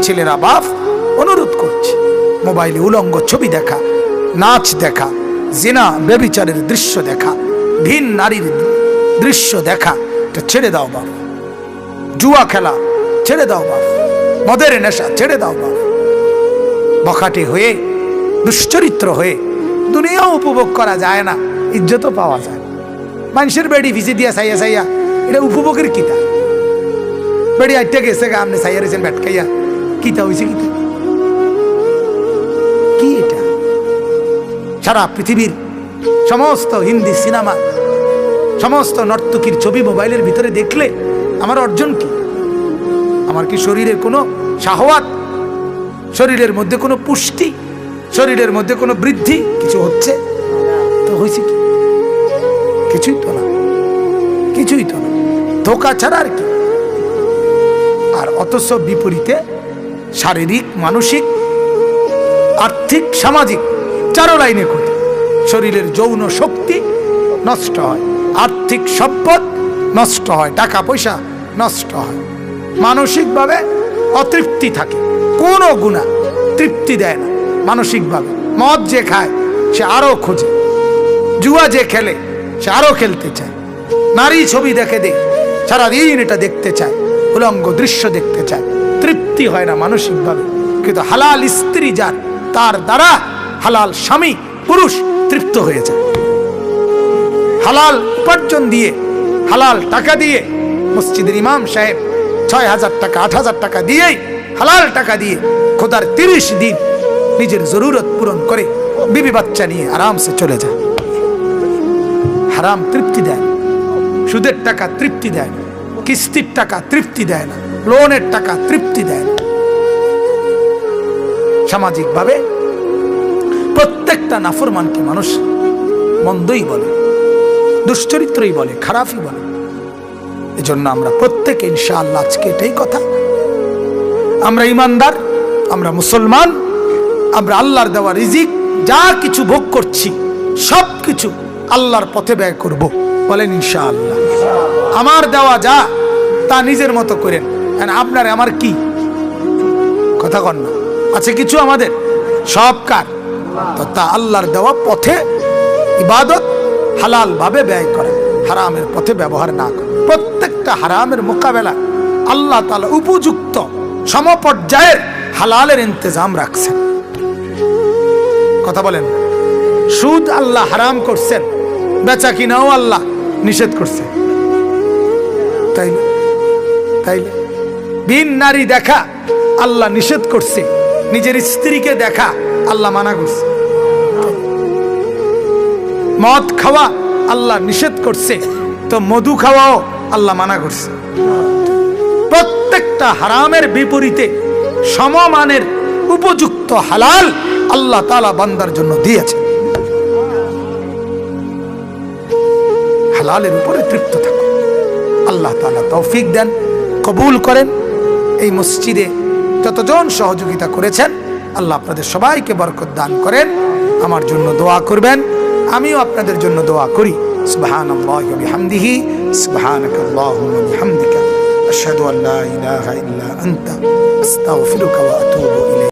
ছেলেরা বাপ অনুরোধ করছে, মোবাইলে উলঙ্গ ছবি দেখা, নাচ দেখা, জিনা ব্যভিচারের দৃশ্য দেখা, ভিন নারীর দৃশ্য দেখা, এটা ছেড়ে দাও বাপ। জুয়া খেলা ছেড়ে দাও বাপ, মদের নেশা ছেড়ে দাও বাপ। বখাটে হয়ে, দুশ্চরিত্র হয়ে দুনিয়াও উপভোগ করা যায় না, ইজ্জতও পাওয়া যায়। মানুষের বেড়ি ভিজে দিয়া সাইয়া সাইয়া, এটা উপভোগের কিতা? বেড়ি আটটা গেছে গা, আপনি সাইয়া রয়েছেন ব্যাটকাইয়া, কিতা হয়েছে কিতা? কি এটা? সারা পৃথিবীর সমস্ত হিন্দি সিনেমা, সমস্ত নর্তকীর ছবি মোবাইলের ভিতরে দেখলে আমার অর্জন কি? আমার কি শরীরের কোনো শাহওয়াত, শরীরের মধ্যে কোনো পুষ্টি, শরীরের মধ্যে কোনো বৃদ্ধি কিছু হচ্ছে? তো হয়েছে কি? কিছুই তো না, কিছুই তো না, ধোঁকা ছাড়া আর কি। আর অথচ বিপরীতে শারীরিক, মানসিক, আর্থিক, সামাজিক চারো লাইনে ক্ষতি। শরীরের যৌন শক্তি নষ্ট হয়, আর্থিক সম্পদ নষ্ট হয়, টাকা পয়সা নষ্ট হয়, মানসিকভাবে অতৃপ্তি থাকে, কোনো গুণা তৃপ্তি দেয় না মানসিকভাবে। মদ যে খায় সে আরো খোঁজে, জুয়া যে খেলে সে আরো খেলতে চায়, নারী ছবি দেখে দে সারাদিন এটা দেখতে চায়, উলঙ্গ দৃশ্য দেখতে চায়, তৃপ্তি হয় না মানসিকভাবে। কিন্তু হালাল স্ত্রী যার, তার দ্বারা হালাল স্বামী পুরুষ তৃপ্ত হয়ে যায়। হালাল উপার্জন দিয়ে, হালাল টাকা দিয়ে, মসজিদের ইমাম সাহেব ৬,০০০ টাকা ৮,০০০ টাকা দিয়েই, হালাল টাকা দিয়ে খোদার ৩০ দিন নিজের জরুরত পূরণ করে বিবি বাচ্চা নিয়ে আরামসে চলে যায়। হারাম তৃপ্তি দেয় না, সুদের টাকা তৃপ্তি দেয় না, কিস্তির টাকা তৃপ্তি দেয় না, লোনের টাকা তৃপ্তি দেয় না। সামাজিকভাবে প্রত্যেকটা নাফরমানকে মানুষ মন্দই বলে, দুশ্চরিত্রই বলে, খারাপই বলে। এজন্য আমরা প্রত্যেকে ইনশাআল্লাহ আজকে এটাই কথা, আমরা ইমানদার, আমরা মুসলমান, আমরা আল্লাহর দেওয়া রিজিক যা কিছু ভোগ করছি সব কিছু আল্লাহর পথে ব্যয় করব। বলেন ইনশাআল্লাহ। আমার দেওয়া যা তা নিজের মতো করেন, আপনার আমার কি কথা কন না? আছে কিছু আমাদের, সব কার? তো তা আল্লাহর দেওয়া পথে ইবাদত হালাল ভাবে ব্যয় করে, হারামের পথে ব্যবহার না করে। প্রত্যেকটা হারামের মোকাবেলা আল্লাহ তাআলা উপযুক্ত সমপর্যায়ের হালালের ইন্তজাম রাখছেন। কথা বলেন। সুদ আল্লাহ হারাম করছেন, বেচা কিনাও আল্লাহ নিষেধ করছেন, তাই তাইলে ভিন নারী দেখা আল্লাহ নিষেধ করছে, নিজের স্ত্রীকে দেখা আল্লাহ মানা করছে। মদ খাওয়া আল্লাহ নিষেধ করছে, তো মধু খাওয়াও আল্লাহ মানা করছে। প্রত্যেকটা হারামের বিপরীতে সমমানের উপযুক্ত হালাল আল্লাহ তাআলা বান্দার জন্য দিয়েছে। হালালের উপরে তৃপ্ত থাকো। আল্লাহ তাআলা তৌফিক দেন, কবুল করেন। এই মসজিদে যতজন সহযোগিতা করেছেন আল্লাহ আপনাদের সবাইকে বরকত দান করেন। আমার জন্য দোয়া করবেন, আমিও আপনাদের জন্য দোয়া করি। সুবহানাল্লাহি ওয়া বিহামদিহি, সুবহানাকাল্লাহুম্মা ওয়া বিহামদিকা, আশহাদু আল্লা ইলাহা ইল্লা আনতা, আস্তাগফিরুকা ওয়া আতুবু ইলাইক।